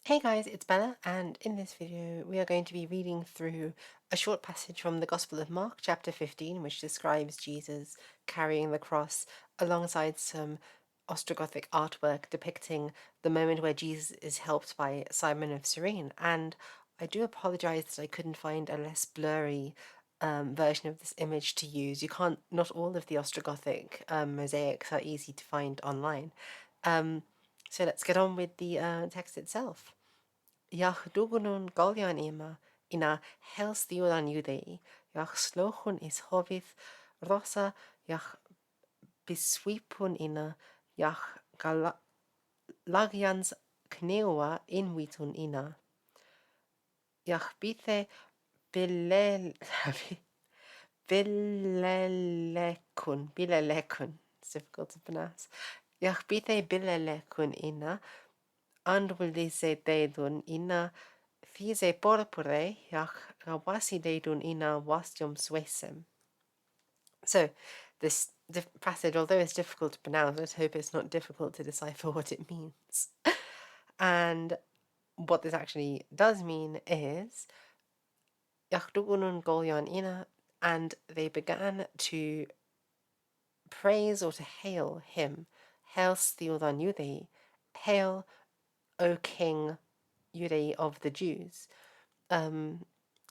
Hey guys, it's Bella, and in this video we are going to be reading through a short passage from the Gospel of Mark, chapter 15, which describes Jesus carrying the cross alongside some Ostrogothic artwork depicting the moment where Jesus is helped by Simon of Cyrene. And I do apologize that I couldn't find a less blurry version of this image to use. Not all of the Ostrogothic mosaics are easy to find online. So let's get on with the text itself. Iach dugunun golion ima ina hels diodan judei, iach slochun is hovith rosa, iach biswipun ina, iach lagians knewa inwitun ina, iach bithe bilel bilelekun, it's difficult to pronounce, iach bithe bilelekun ina, andwilise deidun ina, These porpure iach gawasi deidun ina wastium suesem. So, this passage, although it's difficult to pronounce, let's hope it's not difficult to decipher what it means. And what this actually does mean is Yachdugunun Golyan Ina, and they began to praise or to hail him. Hail Theodan Yudei, hail, O King Yudei of the Jews. Now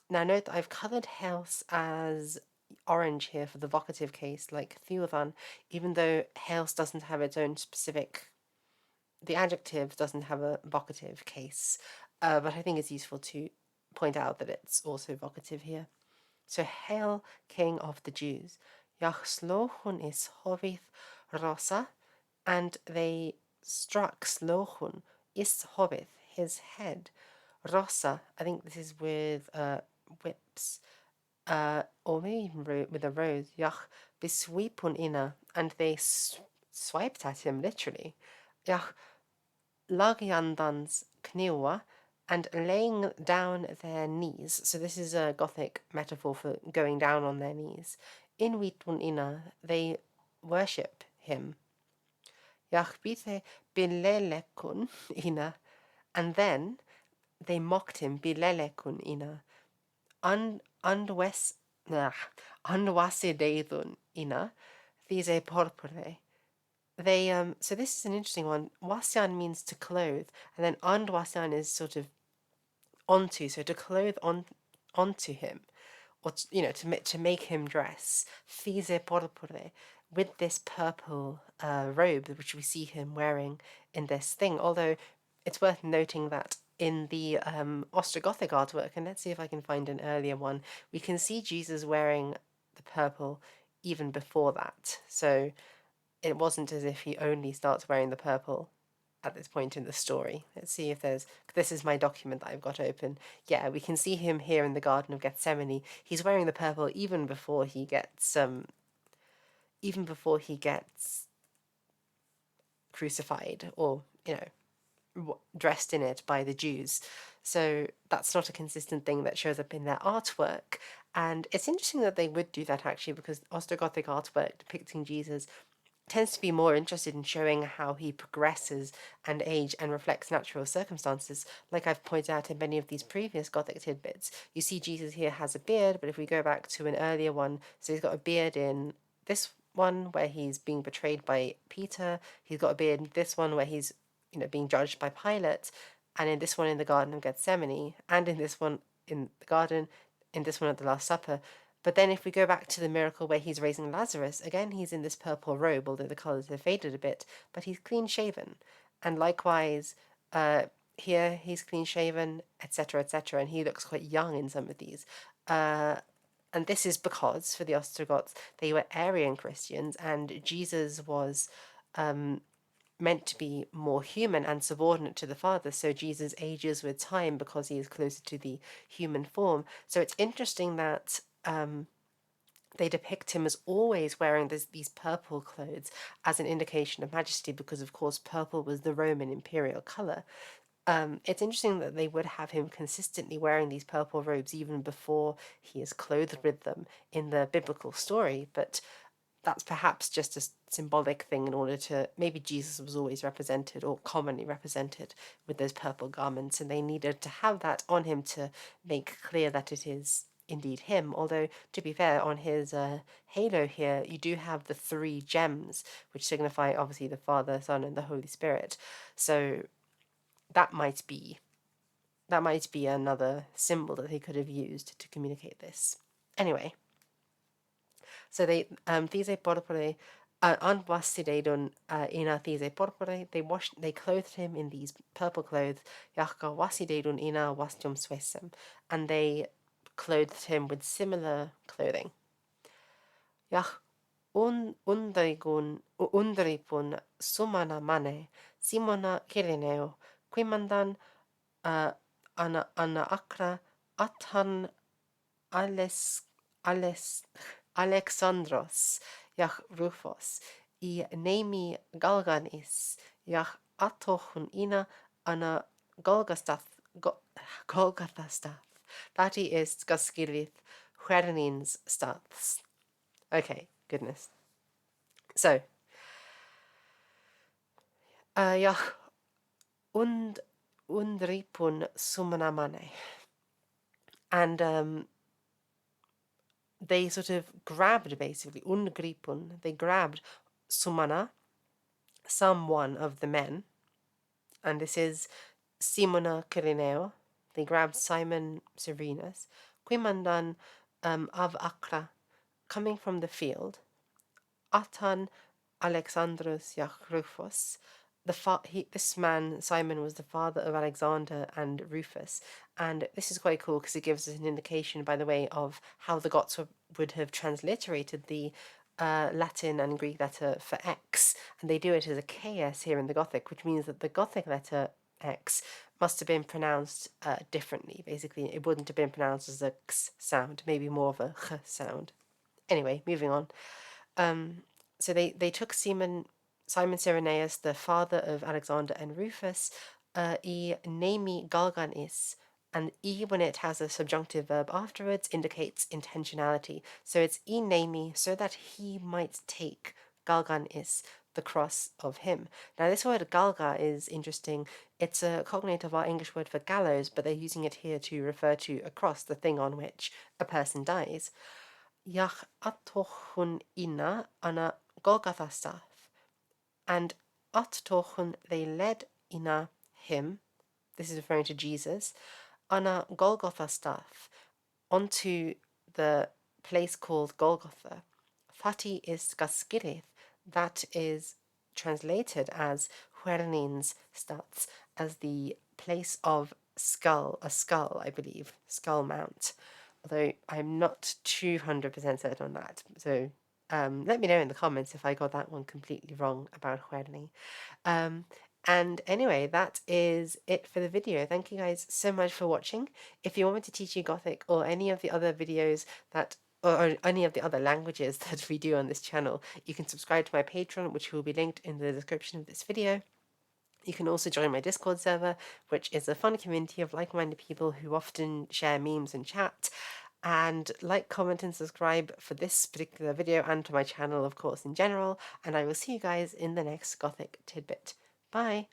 note that I've coloured Hels as orange here for the vocative case, like Theothan, even though Hels doesn't have its own specific, the adjective doesn't have a vocative case, but I think it's useful to point out that it's also vocative here. So hail, King of the Jews. Yachslohun is hovith rosa, and they struck Slohun is hovith, his head. Rosa, I think this is with whips, or maybe even with a rose. Yach biswipun ina, and they swiped at him literally. Yach lagiandans kniwa, and laying down their knees. So this is a Gothic metaphor for going down on their knees. In vitun ina, they worship him. Yachbite bilelekun ina, and then they mocked him bilelekun ina. Andwes andwasideidun ina, these porpure. So this is an interesting one. Wasian means to clothe, and then andwasian is sort of onto, so to clothe onto him, or to make him dress. These porpure, with this purple robe which we see him wearing in this thing. Although it's worth noting that in the Ostrogothic artwork, and let's see if I can find an earlier one, we can see Jesus wearing the purple even before that. So it wasn't as if he only starts wearing the purple at this point in the story. Let's see if this is my document that I've got open. Yeah, we can see him here in the Garden of Gethsemane. He's wearing the purple even before he gets crucified, or dressed in it by the Jews. So that's not a consistent thing that shows up in their artwork. And it's interesting that they would do that actually, because Ostrogothic artwork depicting Jesus tends to be more interested in showing how he progresses and age and reflects natural circumstances. Like I've pointed out in many of these previous Gothic tidbits, you see Jesus here has a beard, but if we go back to an earlier one, so he's got a beard in this one where he's being betrayed by Peter, he's got a beard in this one where he's being judged by Pilate, and in this one in the Garden of Gethsemane, and in this one in the garden, in this one at the Last Supper. But then if we go back to the miracle where he's raising Lazarus, again he's in this purple robe, although the colours have faded a bit, but he's clean shaven. And likewise, here he's clean shaven, etc., etc., and he looks quite young in some of these. And this is because, for the Ostrogoths, they were Arian Christians, and Jesus was meant to be more human and subordinate to the Father. So Jesus ages with time because he is closer to the human form. So it's interesting that they depict him as always wearing these purple clothes as an indication of majesty, because of course purple was the Roman imperial color. It's interesting that they would have him consistently wearing these purple robes even before he is clothed with them in the biblical story. But that's perhaps just a symbolic thing in order to, maybe Jesus was always represented or commonly represented with those purple garments, and they needed to have that on him to make clear that it is indeed him. Although, to be fair, on his halo here, you do have the three gems, which signify obviously the Father, Son, and the Holy Spirit. So that might be another symbol that they could have used to communicate this. Anyway, so they these porpore unwasted ina these porpore, they clothed him in these purple clothes, yachka wasidedun ina wastum swesem, and they clothed him with similar clothing. Yach undripun sumana mane, simona kirineo, quimandan ana akra athan ales Alexandros, Yach Rufos, I nemi Galganis, Yach atochun ina ana Golgathastath. That is Gaskirith Huernins staths. Okay, goodness. So, Yach undripun sumanamane. And they sort of grabbed, basically, ungripun, they grabbed sumana, someone of the men, and this is Simona Kirineo. They grabbed Simon Serenus, Quimandan av Akra, coming from the field, Atan Alexandros Yachrufos. This man, Simon, was the father of Alexander and Rufus. And this is quite cool because it gives us an indication, by the way, of how the Goths would have transliterated the Latin and Greek letter for X. And they do it as a KS here in the Gothic, which means that the Gothic letter X must have been pronounced differently. Basically, it wouldn't have been pronounced as a X sound, maybe more of a Ch sound. Anyway, moving on. So they took Simon Cyrenaeus, the father of Alexander and Rufus, I nemi galganis, and I, when it has a subjunctive verb afterwards, indicates intentionality. So it's I nemi, so that he might take galganis, the cross of him. Now this word galga is interesting. It's a cognate of our English word for gallows, but they're using it here to refer to a cross, the thing on which a person dies. Yach atochun ina ana Golgathastath, and attochun, they led ina, him, this is referring to Jesus, ana Golgothastath, onto the place called Golgotha. Thati is Gaskirith, that is translated as Huernins stats, as the place of skull, a skull, I believe, skull mount. Although I'm not 200% certain on that. So let me know in the comments if I got that one completely wrong about Huerni. And anyway, that is it for the video. Thank you guys so much for watching. If you want me to teach you Gothic or any of the other videos that or any of the other languages that we do on this channel, you can subscribe to my Patreon, which will be linked in the description of this video. You can also join my Discord server, which is a fun community of like-minded people who often share memes and chat. And like, comment, and subscribe for this particular video and to my channel, of course, in general. And I will see you guys in the next Gothic tidbit. Bye!